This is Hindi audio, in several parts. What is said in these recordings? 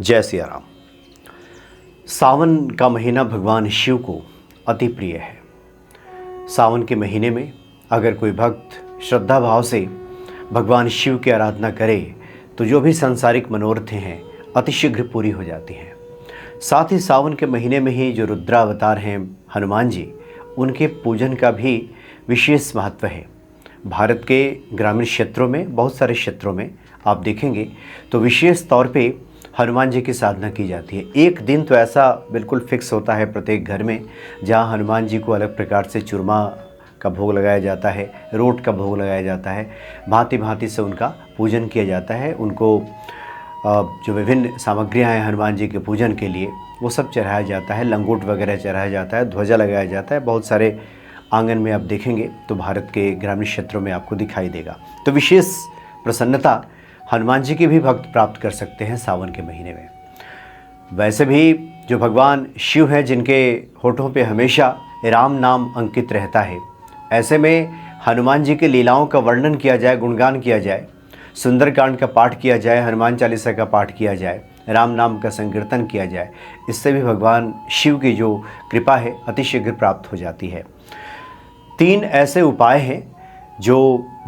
जय सिया राम। सावन का महीना भगवान शिव को अति प्रिय है। सावन के महीने में अगर कोई भक्त श्रद्धा भाव से भगवान शिव की आराधना करे तो जो भी सांसारिक मनोरथें हैं अतिशीघ्र पूरी हो जाती हैं। साथ ही सावन के महीने में ही जो रुद्रावतार हैं हनुमान जी, उनके पूजन का भी विशेष महत्व है। भारत के ग्रामीण क्षेत्रों में, बहुत सारे क्षेत्रों में आप देखेंगे तो विशेष तौर पे हनुमान जी की साधना की जाती है। एक दिन तो ऐसा बिल्कुल फिक्स होता है प्रत्येक घर में जहाँ हनुमान जी को अलग प्रकार से चूरमा का भोग लगाया जाता है, रोट का भोग लगाया जाता है, भांति भांति से उनका पूजन किया जाता है। उनको जो विभिन्न सामग्रियाँ हैं हनुमान जी के पूजन के लिए वो सब चढ़ाया जाता है, लंगोट वगैरह चढ़ाया जाता है, ध्वजा लगाया जाता है। बहुत सारे आंगन में आप देखेंगे तो भारत के ग्रामीण क्षेत्रों में आपको दिखाई देगा। तो विशेष प्रसन्नता हनुमान जी की भी भक्त प्राप्त कर सकते हैं सावन के महीने में। वैसे भी जो भगवान शिव हैं जिनके होठों पे हमेशा राम नाम अंकित रहता है, ऐसे में हनुमान जी के लीलाओं का वर्णन किया जाए, गुणगान किया जाए, सुंदरकांड का पाठ किया जाए, हनुमान चालीसा का पाठ किया जाए, राम नाम का संकीर्तन किया जाए, इससे भी भगवान शिव की जो कृपा है अतिशीघ्र प्राप्त हो जाती है। 3 ऐसे उपाय हैं जो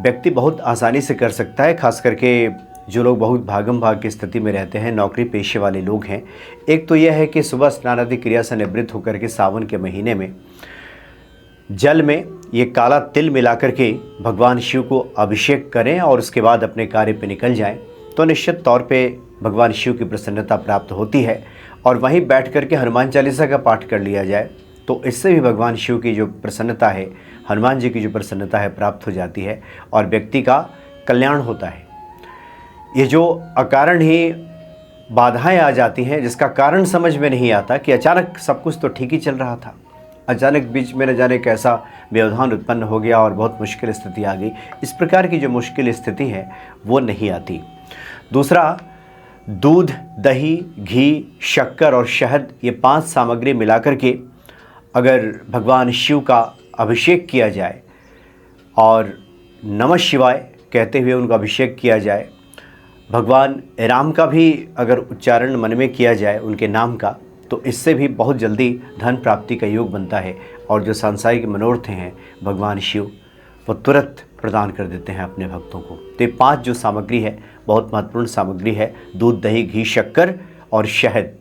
व्यक्ति बहुत आसानी से कर सकता है, खास करके जो लोग बहुत भागम भाग की स्थिति में रहते हैं, नौकरी पेशे वाले लोग हैं। एक तो यह है कि सुबह स्नान आदि क्रिया से निवृत्त होकर के सावन के महीने में जल में ये काला तिल मिलाकर के भगवान शिव को अभिषेक करें और उसके बाद अपने कार्य पे निकल जाएं, तो निश्चित तौर पे भगवान शिव की प्रसन्नता प्राप्त होती है। और वहीं बैठ कर के हनुमान चालीसा का पाठ कर लिया जाए तो इससे भी भगवान शिव की जो प्रसन्नता है, हनुमान जी की जो प्रसन्नता है प्राप्त हो जाती है और व्यक्ति का कल्याण होता है। ये जो अकारण ही बाधाएं आ जाती हैं जिसका कारण समझ में नहीं आता कि अचानक सब कुछ तो ठीक ही चल रहा था, अचानक बीच में न जाने कैसा व्यवधान उत्पन्न हो गया और बहुत मुश्किल स्थिति आ गई, इस प्रकार की जो मुश्किल स्थिति है वो नहीं आती। दूसरा, दूध, दही, घी, शक्कर और शहद, ये 5 सामग्री मिलाकर के अगर भगवान शिव का अभिषेक किया जाए और नमः शिवाय कहते हुए उनका अभिषेक किया जाए, भगवान राम का भी अगर उच्चारण मन में किया जाए उनके नाम का, तो इससे भी बहुत जल्दी धन प्राप्ति का योग बनता है और जो सांसारिक मनोरथ हैं भगवान शिव वो तुरंत प्रदान कर देते हैं अपने भक्तों को। तो ये 5 जो सामग्री है बहुत महत्वपूर्ण सामग्री है। दूध, दही, घी, शक्कर और शहद,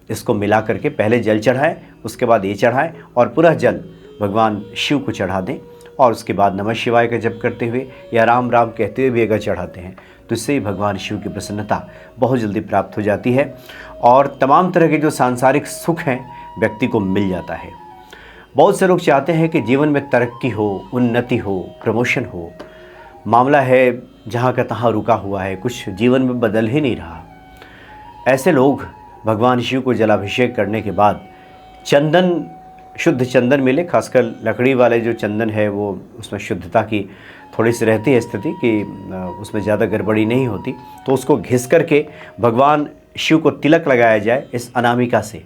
इसको मिला करके पहले जल चढ़ाएं, उसके बाद ये चढ़ाएं और पूरा जल भगवान शिव को चढ़ा दें और उसके बाद नमः शिवाय का जप करते हुए या राम राम कहते हुए भी अगर चढ़ाते हैं तो इससे ही भगवान शिव की प्रसन्नता बहुत जल्दी प्राप्त हो जाती है और तमाम तरह के जो सांसारिक सुख हैं व्यक्ति को मिल जाता है। बहुत से लोग चाहते हैं कि जीवन में तरक्की हो, उन्नति हो, प्रमोशन हो, मामला है जहाँ का तहाँ रुका हुआ है, कुछ जीवन में बदल ही नहीं रहा। ऐसे लोग भगवान शिव को जलाभिषेक करने के बाद चंदन, शुद्ध चंदन मिले, खासकर लकड़ी वाले जो चंदन है वो उसमें शुद्धता की थोड़ी सी रहती है स्थिति कि उसमें ज़्यादा गड़बड़ी नहीं होती, तो उसको घिस करके भगवान शिव को तिलक लगाया जाए इस अनामिका से।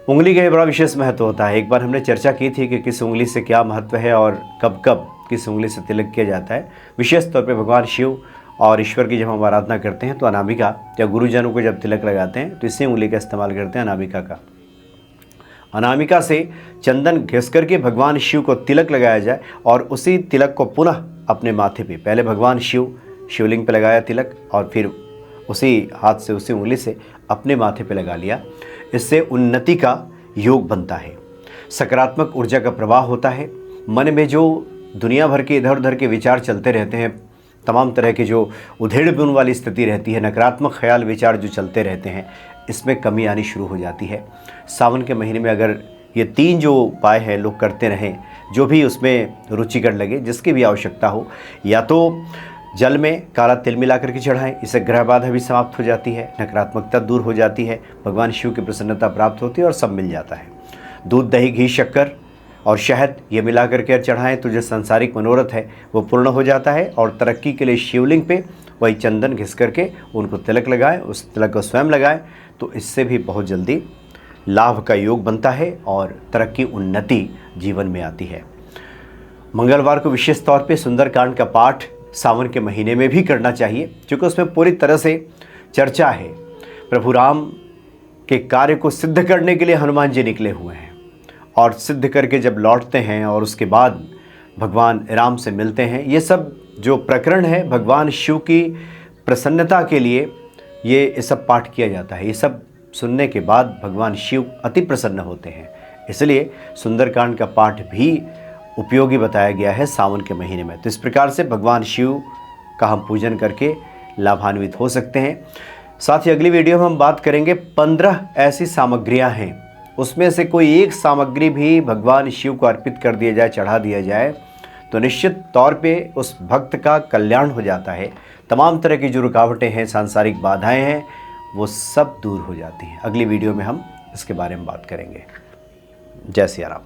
उंगली का बड़ा विशेष महत्व होता है। एक बार हमने चर्चा की थी कि किस उंगली से क्या महत्व है और कब कब किस उंगली से तिलक किया जाता है। विशेष तौर पर भगवान शिव और ईश्वर की जब हम आराधना करते हैं तो अनामिका या गुरुजनों को जब तिलक लगाते हैं तो इसी उंगली का इस्तेमाल करते हैं, अनामिका का। अनामिका से चंदन घिस करके भगवान शिव को तिलक लगाया जाए और उसी तिलक को पुनः अपने माथे पे, पहले भगवान शिवलिंग पे लगाया तिलक और फिर उसी हाथ से, उसी उंगली से अपने माथे पे लगा लिया। इससे उन्नति का योग बनता है, सकारात्मक ऊर्जा का प्रवाह होता है। मन में जो दुनिया भर के इधर उधर के विचार चलते रहते हैं, तमाम तरह के जो उधेड़-बुन वाली स्थिति रहती है, नकारात्मक ख्याल विचार जो चलते रहते हैं, इसमें कमी आनी शुरू हो जाती है। सावन के महीने में अगर ये 3 जो उपाय हैं लोग करते रहें, जो भी उसमें रुचिकर लगे, जिसकी भी आवश्यकता हो, या तो जल में काला तिल मिला करके चढ़ाएं, इससे ग्रह बाधा भी समाप्त हो जाती है, नकारात्मकता दूर हो जाती है, भगवान शिव की प्रसन्नता प्राप्त होती है और सब मिल जाता है। दूध, दही, घी, शक्कर और शहद ये मिला करके चढ़ाएं तो जो सांसारिक मनोरथ है वो पूर्ण हो जाता है और तरक्की के लिए शिवलिंग पे वही चंदन घिस करके उनको तिलक लगाएं, उस तिलक को स्वयं लगाएं, तो इससे भी बहुत जल्दी लाभ का योग बनता है और तरक्की, उन्नति जीवन में आती है। मंगलवार को विशेष तौर पे सुंदरकांड का पाठ सावन के महीने में भी करना चाहिए, क्योंकि उसमें पूरी तरह से चर्चा है प्रभु राम के कार्य को सिद्ध करने के लिए हनुमान जी निकले हुए हैं, और सिद्ध करके जब लौटते हैं और उसके बाद भगवान राम से मिलते हैं। ये सब जो प्रकरण है भगवान शिव की प्रसन्नता के लिए ये सब पाठ किया जाता है। ये सब सुनने के बाद भगवान शिव अति प्रसन्न होते हैं, इसलिए सुंदरकांड का पाठ भी उपयोगी बताया गया है सावन के महीने में। तो इस प्रकार से भगवान शिव का हम पूजन करके लाभान्वित हो सकते हैं। साथ ही अगली वीडियो में हम बात करेंगे 15 ऐसी सामग्रियां हैं, उसमें से कोई एक सामग्री भी भगवान शिव को अर्पित कर दिया जाए, चढ़ा दिया जाए, तो निश्चित तौर पे उस भक्त का कल्याण हो जाता है। तमाम तरह की जो रुकावटें हैं, सांसारिक बाधाएं हैं, वो सब दूर हो जाती हैं। अगली वीडियो में हम इसके बारे में बात करेंगे। जय सिया राम।